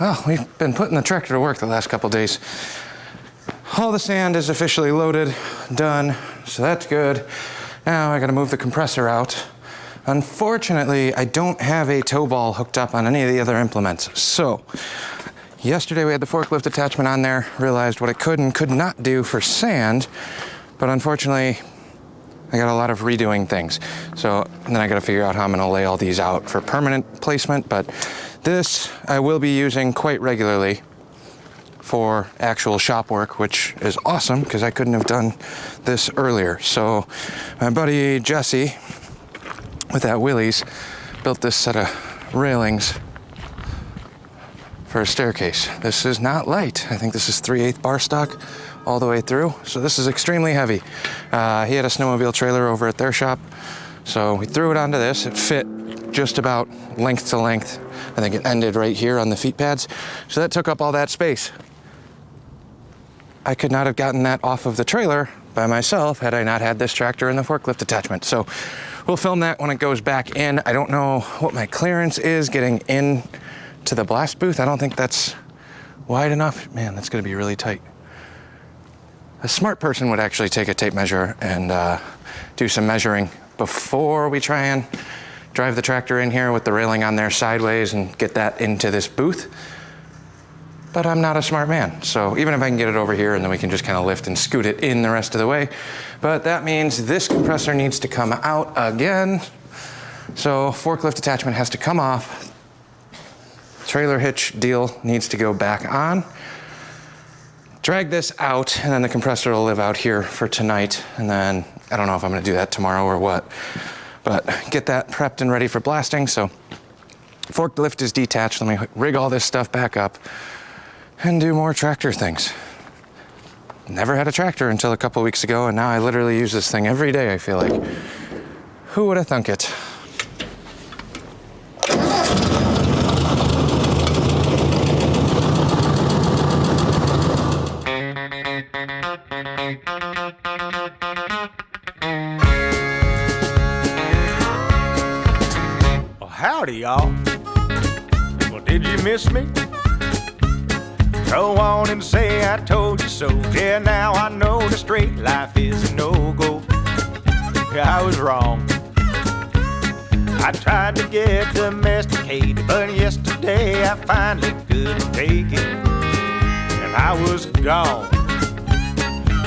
Well, we've been putting the tractor to work the last couple days. All the sand is officially loaded, done, so that's good. Now I gotta move the compressor out. Unfortunately, I don't have a tow ball hooked up on any of the other implements. So, yesterday we had the forklift attachment on there, realized what I could and could not do for sand, but unfortunately, I got a lot of redoing things. So then I gotta figure out how I'm gonna lay all these out for permanent placement, but this I will be using quite regularly for actual shop work, which is awesome because I couldn't have done this earlier. So my buddy Jesse with that Willys built this set of railings for a staircase. This is not light. I think this is 3/8 bar stock all the way through. So this is extremely heavy. He had a snowmobile trailer over at their shop. So we threw it onto this. It fit just about length to length. I think it ended right here on the feet pads. So that took up all that space. I could not have gotten that off of the trailer by myself had I not had this tractor and the forklift attachment. So we'll film that when it goes back in. I don't know what my clearance is getting in to the blast booth. I don't think that's wide enough. Man, that's gonna be really tight. A smart person would actually take a tape measure and do some measuring before we try and drive the tractor in here with the railing on there sideways and get that into this booth. But I'm not a smart man. So even if I can get it over here and then we can just kind of lift and scoot it in the rest of the way. But that means this compressor needs to come out again. So forklift attachment has to come off. Trailer hitch deal needs to go back on. Drag this out and then the compressor will live out here for tonight. And then I don't know if I'm gonna do that tomorrow or what, but get that prepped and ready for blasting. So forklift is detached. Let me rig all this stuff back up and do more tractor things. Never had a tractor until a couple weeks ago, and now I literally use this thing every day, I feel like. Who would have thunk it? Howdy, y'all. Well, did you miss me? Go on and say I told you so. Yeah, now I know the straight life is a no-go. Yeah, I was wrong. I tried to get domesticated, but yesterday I finally couldn't take it, and I was gone.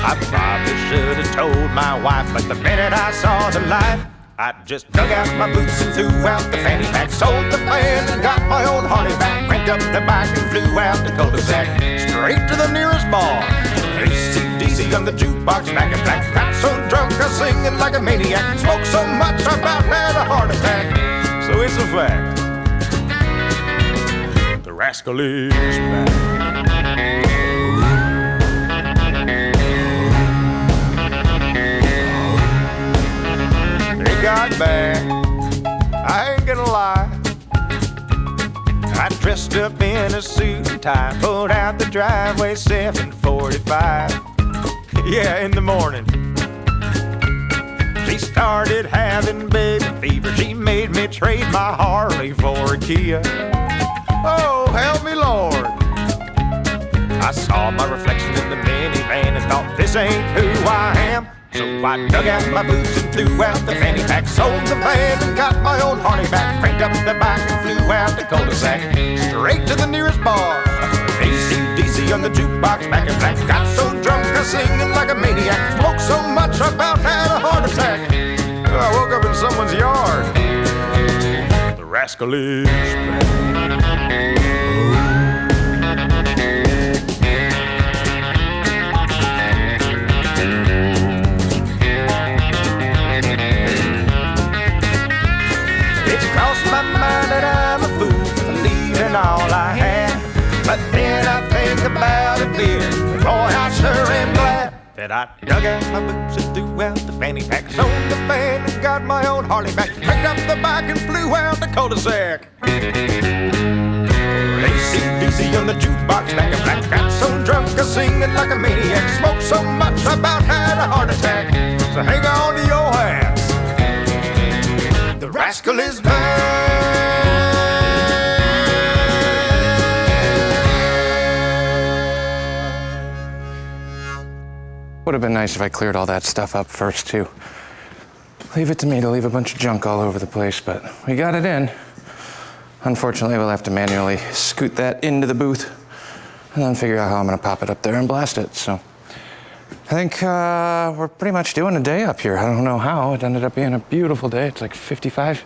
I probably should have told my wife, but the minute I saw the light, I just dug out my boots and threw out the fanny pack, sold the van and got my old Harley back, cranked up the bike and flew out the cul-de-sac, straight to the nearest bar. AC/DC on the jukebox, back and black. Got so drunk I was singing like a maniac, smoked so much I about had a heart attack. So it's a fact, the rascal is back. Got back, I ain't gonna lie. I dressed up in a suit and tie, pulled out the driveway 7:45. Yeah, in the morning. She started having baby fever. She made me trade my Harley for a Kia. Oh, help me, Lord. I saw my reflection in the minivan and thought, this ain't who I am. So I dug out my boots and threw out the fanny pack, sold the van and got my old Harley back, cranked up the bike and flew out the cul-de-sac, straight to the nearest bar. AC/DC on the jukebox, back and black. Got so drunk I was singing like a maniac, smoked so much I about had a heart attack. I woke up in someone's yard. The rascal is back. My mind that I'm a fool for leaving all I had, but then I think about it, dear. Boy, I sure am glad that I dug out my boots and threw out the fanny pack, sold the van and got my old Harley back, picked up the bike and flew out the cul-de-sac. AC/DC on the jukebox, back and black. Got so drunk I was singing like a maniac, smoked so much I about had a heart attack. So hang on to your hats. The rascal is back. Would have been nice if I cleared all that stuff up first too. Leave it to me to leave a bunch of junk all over the place, but we got it in. Unfortunately, we'll have to manually scoot that into the booth and then figure out how I'm gonna pop it up there and blast it. So I think we're pretty much doing a day up here. I don't know how. It ended up being a beautiful day. It's like 55.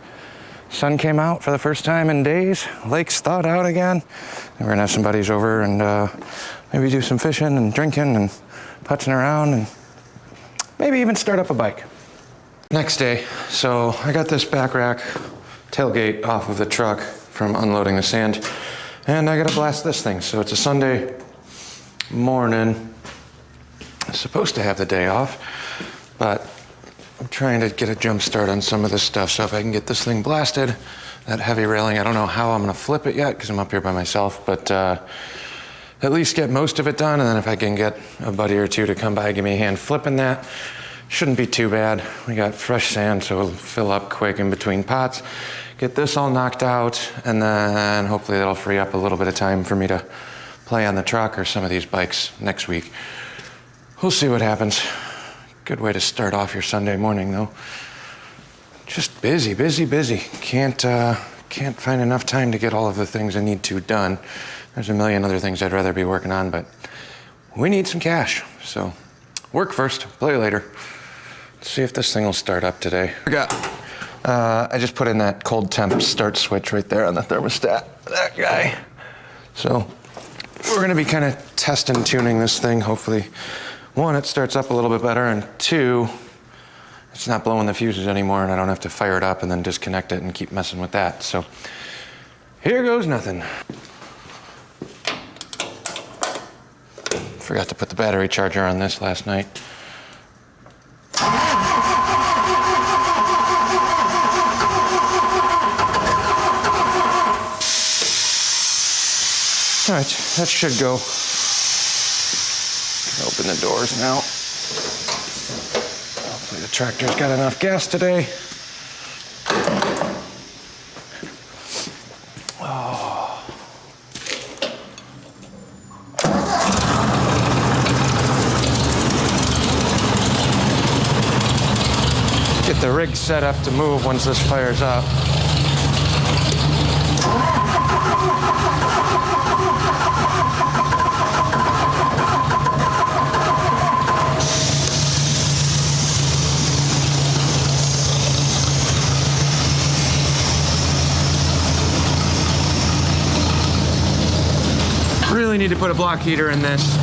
Sun came out for the first time in days. Lake's thawed out again. And we're gonna have some buddies over and maybe do some fishing and drinking and putzing around and maybe even start up a bike. Next day, so I got this back rack tailgate off of the truck from unloading the sand, and I gotta blast this thing. So it's a Sunday morning. I'm supposed to have the day off, but I'm trying to get a jump start on some of this stuff. So if I can get this thing blasted, that heavy railing, I don't know how I'm gonna flip it yet because I'm up here by myself, but at least get most of it done. And then if I can get a buddy or two to come by, give me a hand flipping that, shouldn't be too bad. We got fresh sand, so it'll fill up quick in between pots. Get this all knocked out, and then hopefully that'll free up a little bit of time for me to play on the truck or some of these bikes next week. We'll see what happens. Good way to start off your Sunday morning, though. Just busy, busy, busy. Can't find enough time to get all of the things I need to done. There's a million other things I'd rather be working on, but we need some cash. So work first, play later. Let's see if this thing will start up today. I just put in that cold temp start switch right there on the thermostat, that guy. So we're gonna be kind of test and tuning this thing. Hopefully, one, it starts up a little bit better, and two, it's not blowing the fuses anymore and I don't have to fire it up and then disconnect it and keep messing with that. So here goes nothing. Forgot to put the battery charger on this last night. All right, that should go. Open the doors now. Hopefully the tractor's got enough gas today. Oh. Get the rig set up to move once this fires up. Really need to put a block heater in this.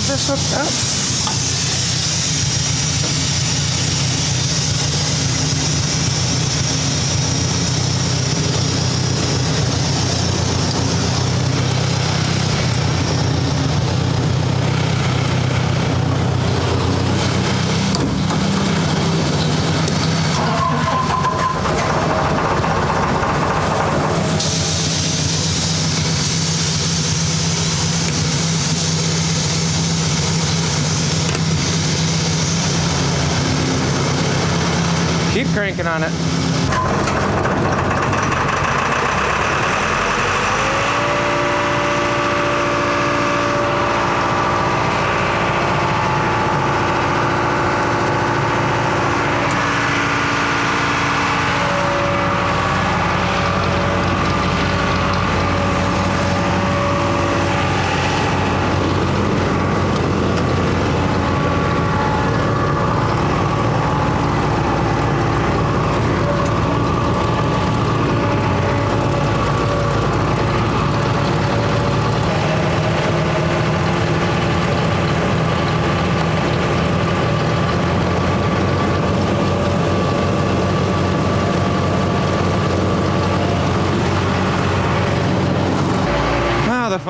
This hooked up. Keep cranking on it.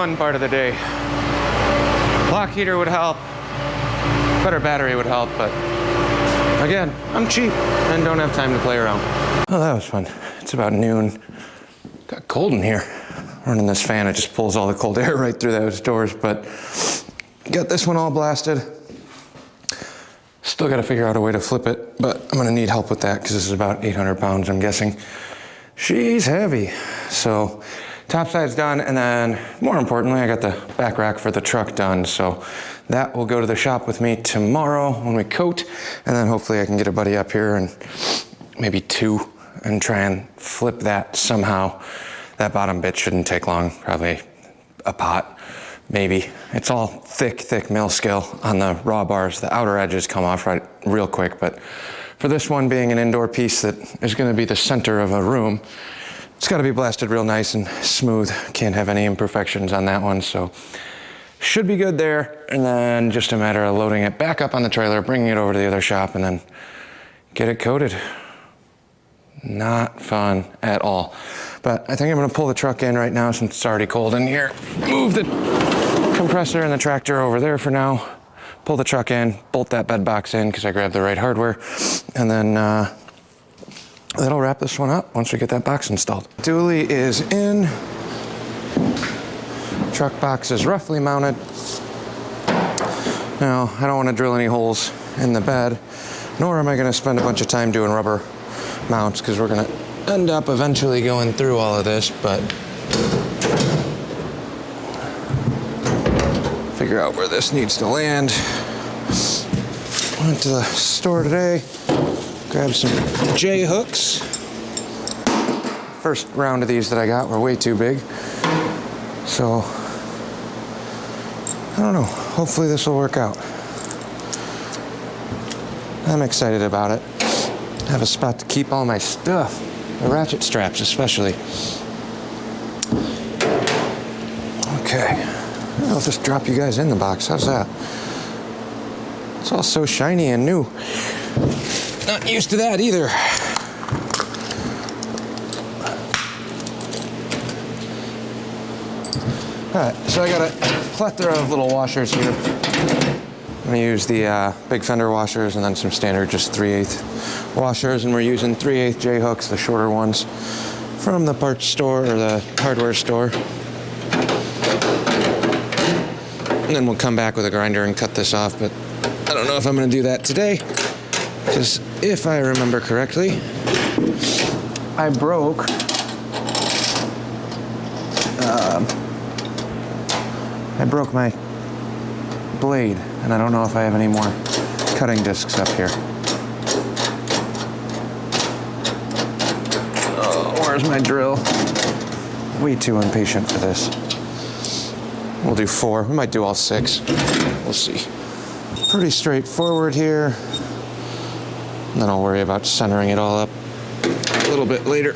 fun part of the day. Block heater would help. Better battery would help, but again, I'm cheap and don't have time to play around. Oh, that was fun. It's about noon. Got cold in here. Running this fan, it just pulls all the cold air right through those doors, but got this one all blasted. Still got to figure out a way to flip it, but I'm gonna need help with that because this is about 800 pounds, I'm guessing. She's heavy. So top side's done, and then more importantly, I got the back rack for the truck done. So that will go to the shop with me tomorrow when we coat, and then hopefully I can get a buddy up here and maybe two and try and flip that somehow. That bottom bit shouldn't take long, probably a pot, maybe. It's all thick mill scale on the raw bars. The outer edges come off real quick, but for this one being an indoor piece that is gonna be the center of a room, it's gotta be blasted real nice and smooth. Can't have any imperfections on that one, so should be good there. And then just a matter of loading it back up on the trailer, bringing it over to the other shop, and then get it coated. Not fun at all. But I think I'm gonna pull the truck in right now since it's already cold in here. Move the compressor and the tractor over there for now. Pull the truck in, bolt that bed box in because I grabbed the right hardware, and then that'll wrap this one up once we get that box installed. Dually is in. Truck box is roughly mounted. Now, I don't want to drill any holes in the bed, nor am I going to spend a bunch of time doing rubber mounts because we're going to end up eventually going through all of this, but figure out where this needs to land. Went to the store today, grabbed some J hooks. First round of these that I got were way too big, so I don't know, hopefully this will work out. I'm excited about it. I have a spot to keep all my stuff, the ratchet straps especially. Okay, I'll just drop you guys in the box, how's that? It's all so shiny and new. Not used to that either. All right, so I got a plethora of little washers here. I'm gonna use the big fender washers and then some standard just 3/8 washers, and we're using 3/8 J hooks, the shorter ones, from the parts store or the hardware store. And then we'll come back with a grinder and cut this off, but I don't know if I'm gonna do that today, because if I remember correctly, I broke my blade, and I don't know if I have any more cutting discs up here. Oh, where's my drill? Way too impatient for this. We'll do 4. We might do all 6. We'll see. Pretty straightforward here. And then I'll worry about centering it all up a little bit later.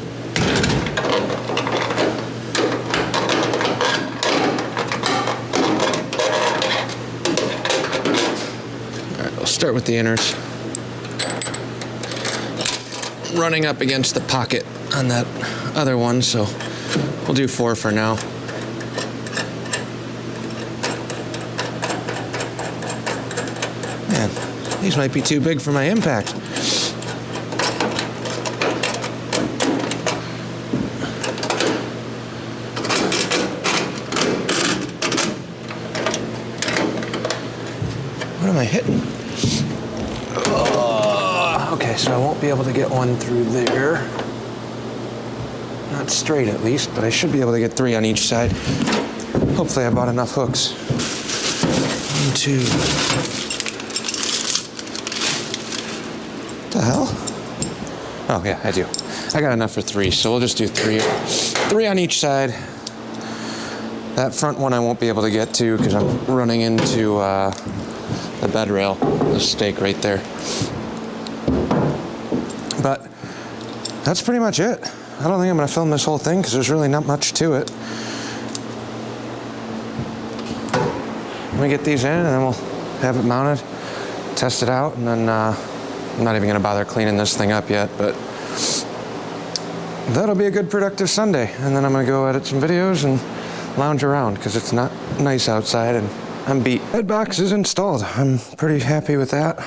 All right, we'll start with the inners. Running up against the pocket on that other one, so we'll do 4 for now. Man, these might be too big for my impact. What am I hitting? Oh, okay, so I won't be able to get one through there. Not straight at least, but I should be able to get 3 on each side. Hopefully I bought enough hooks. 1, 2. What the hell? Oh yeah, I do. I got enough for 3, so we'll just do 3 on each side. That front one I won't be able to get to because I'm running into the bed rail, the stake right there. But that's pretty much it. I don't think I'm gonna film this whole thing because there's really not much to it. Let me get these in and then we'll have it mounted, test it out, and then I'm not even gonna bother cleaning this thing up yet, but that'll be a good productive Sunday. And then I'm gonna go edit some videos and lounge around because it's not nice outside and I'm beat. Head box is installed. I'm pretty happy with that.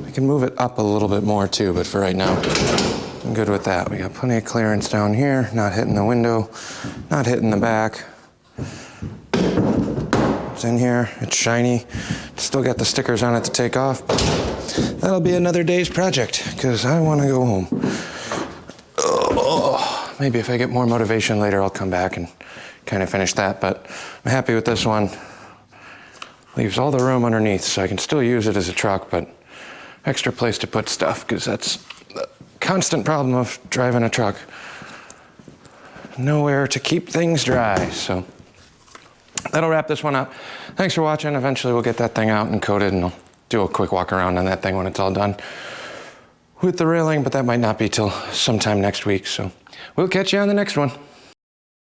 I can move it up a little bit more too, but for right now, I'm good with that. We got plenty of clearance down here, not hitting the window, not hitting the back. It's in here, it's shiny. Still got the stickers on it to take off. That'll be another day's project because I want to go home. Oh, maybe if I get more motivation later, I'll come back and kind of finish that, but I'm happy with this one. Leaves all the room underneath, so I can still use it as a truck, but extra place to put stuff, because that's the constant problem of driving a truck. Nowhere to keep things dry, so that'll wrap this one up. Thanks for watching. Eventually we'll get that thing out and coated, and I'll do a quick walk around on that thing when it's all done with the railing, but that might not be till sometime next week, so we'll catch you on the next one.